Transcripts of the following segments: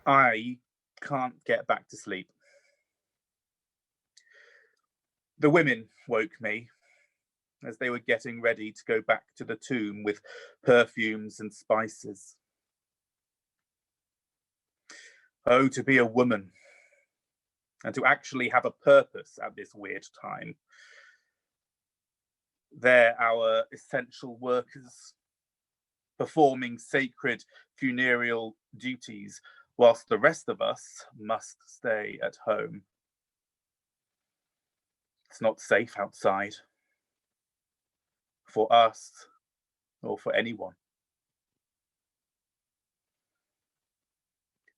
I can't get back to sleep. The women woke me as they were getting ready to go back to the tomb with perfumes and spices. Oh, to be a woman and to actually have a purpose at this weird time. They're our essential workers, performing sacred funereal duties, whilst the rest of us must stay at home. It's not safe outside, for us or for anyone.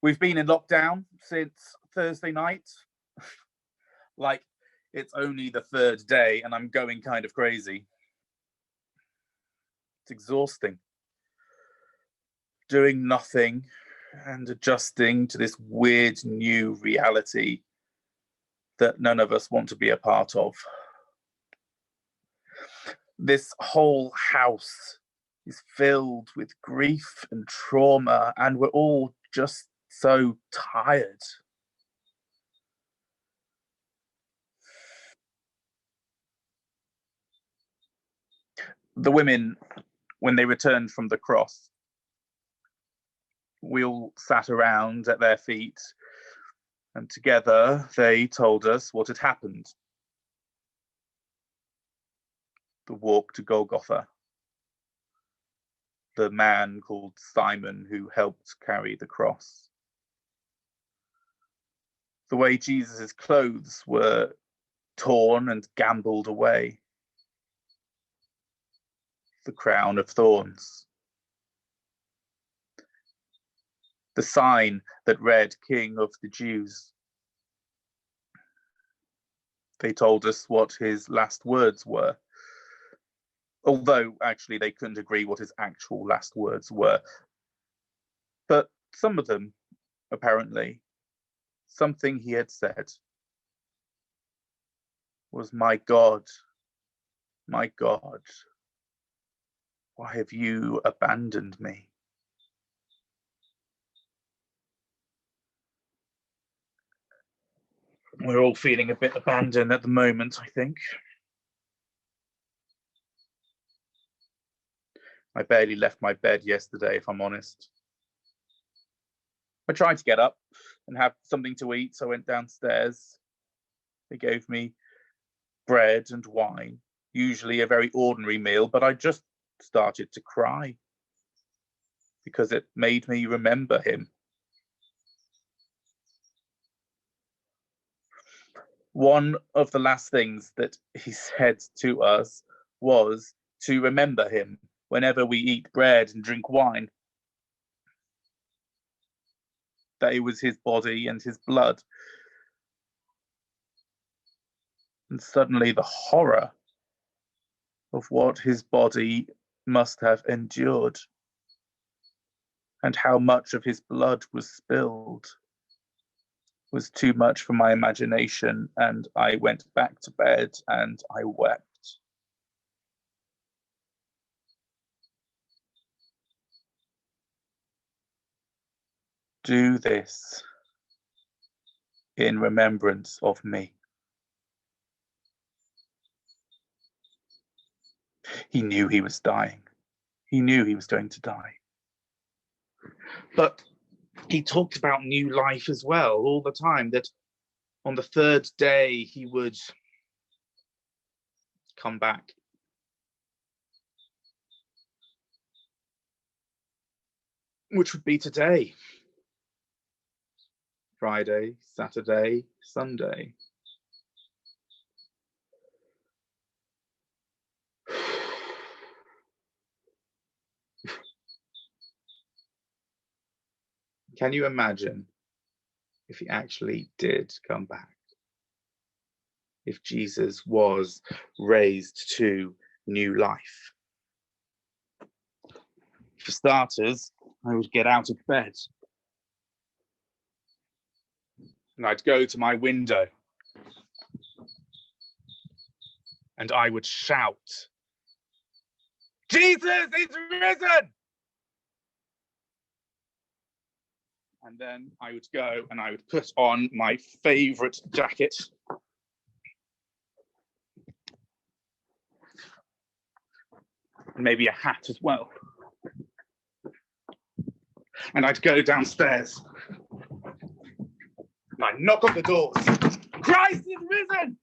We've been in lockdown since Thursday night. Like, it's only the third day and I'm going kind of crazy. It's exhausting. Doing nothing and adjusting to this weird new reality that none of us want to be a part of. This whole house is filled with grief and trauma, and we're all just so tired. The women, when they returned from the cross, we all sat around at their feet, and together they told us what had happened. The walk to Golgotha. The man called Simon who helped carry the cross. The way Jesus' clothes were torn and gambled away. The crown of thorns. The sign that read King of the Jews. They told us what his last words were. Although, actually, they couldn't agree what his actual last words were. But some of them, apparently, something he had said was, my God, why have you abandoned me? We're all feeling a bit abandoned at the moment, I think. I barely left my bed yesterday, if I'm honest. I tried to get up and have something to eat, so I went downstairs. They gave me bread and wine, usually a very ordinary meal, but I just started to cry because it made me remember him. One of the last things that he said to us was to remember him whenever we eat bread and drink wine. That it was his body and his blood. And suddenly the horror of what his body must have endured and how much of his blood was spilled was too much for my imagination, and I went back to bed and I wept. Do this in remembrance of me. He knew he was dying. He knew he was going to die. But he talked about new life as well all the time, that on the third day he would come back. Which would be today. Friday, Saturday, Sunday. Can you imagine if he actually did come back? If Jesus was raised to new life? For starters, I would get out of bed and I'd go to my window and I would shout, Jesus is risen! And then I would go and I would put on my favourite jacket. Maybe a hat as well. And I'd go downstairs. And I'd knock on the doors. Christ is risen!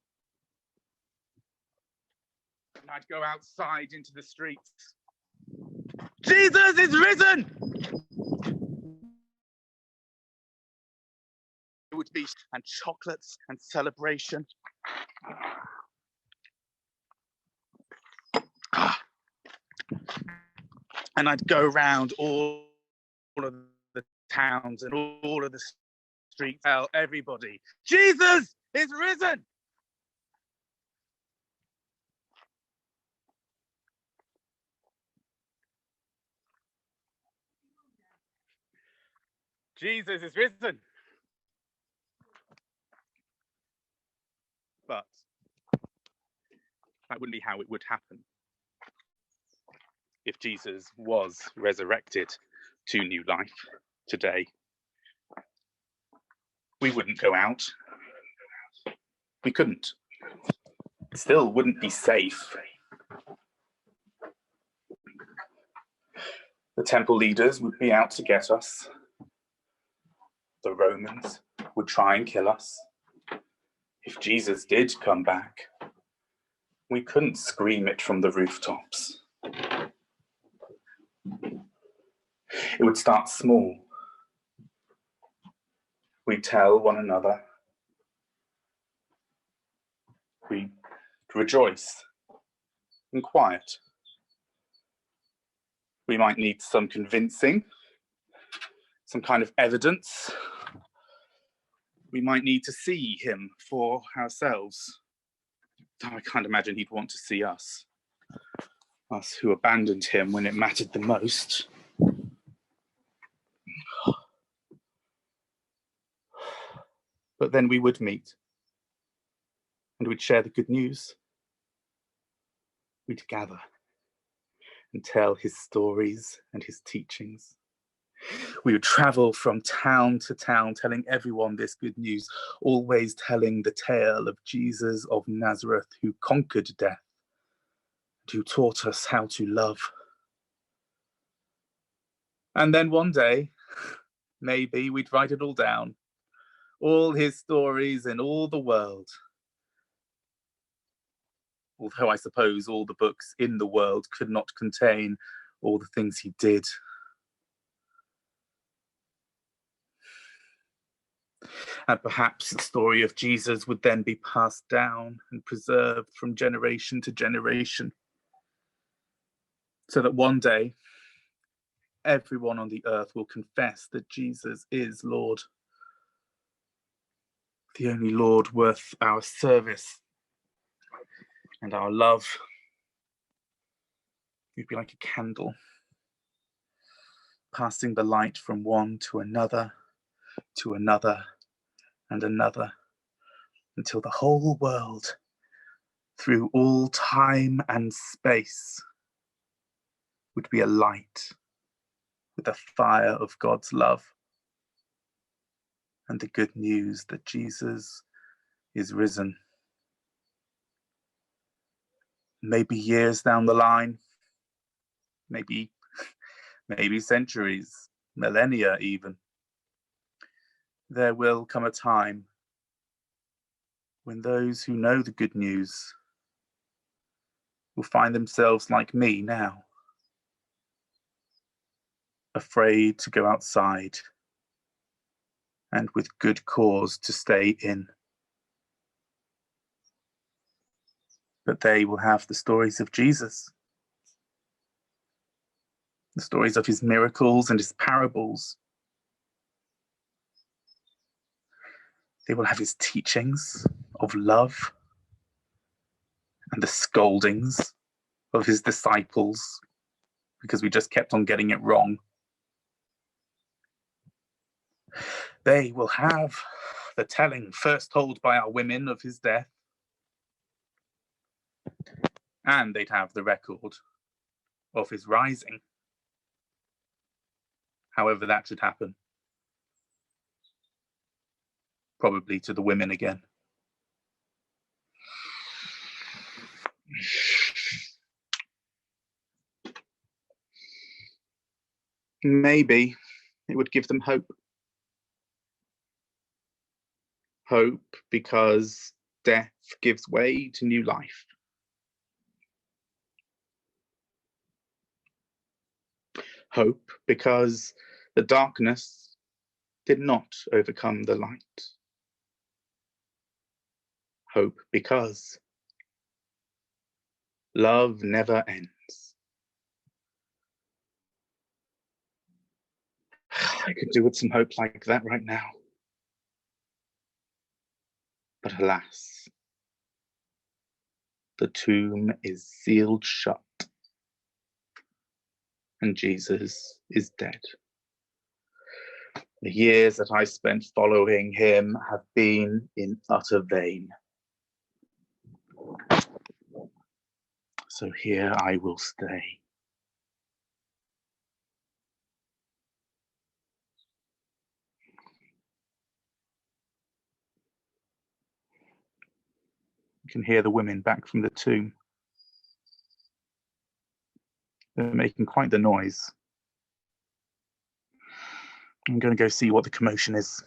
And I'd go outside into the streets. Jesus is risen! It would be and chocolates and celebration. And I'd go around all of the towns and all of the streets, tell everybody, Jesus is risen! Jesus is risen! But that wouldn't be how it would happen. If Jesus was resurrected to new life today, we wouldn't go out. We couldn't. It still wouldn't be safe. The temple leaders would be out to get us. The Romans would try and kill us. If Jesus did come back, we couldn't scream it from the rooftops. It would start small. We'd tell one another. We'd rejoice in quiet. We might need some convincing, some kind of evidence. We might need to see him for ourselves. I can't imagine he'd want to see us who abandoned him when it mattered the most. But then we would meet, and we'd share the good news. We'd gather and tell his stories and his teachings. We would travel from town to town, telling everyone this good news, always telling the tale of Jesus of Nazareth, who conquered death, and who taught us how to love. And then one day, maybe we'd write it all down, all his stories in all the world. Although I suppose all the books in the world could not contain all the things he did. And perhaps the story of Jesus would then be passed down and preserved from generation to generation, so that one day everyone on the earth will confess that Jesus is Lord, the only Lord worth our service and our love. You'd be like a candle, passing the light from one to another and another, until the whole world, through all time and space, would be alight with the fire of God's love and the good news that Jesus is risen. Maybe years down the line, maybe centuries, millennia even, there will come a time when those who know the good news will find themselves like me now, afraid to go outside and with good cause to stay in. But they will have the stories of Jesus, the stories of his miracles and his parables. They will have his teachings of love and the scoldings of his disciples because we just kept on getting it wrong. They will have the telling first told by our women of his death, and they'd have the record of his rising, however that should happen. probably to the women again. Maybe it would give them hope. Hope because death gives way to new life. Hope because the darkness did not overcome the light. Hope because love never ends. I could do with some hope like that right now. But alas, the tomb is sealed shut, and Jesus is dead. The years that I spent following him have been in utter vain. So here I will stay. You can hear the women back from the tomb. They're making quite the noise. I'm going to go see what the commotion is.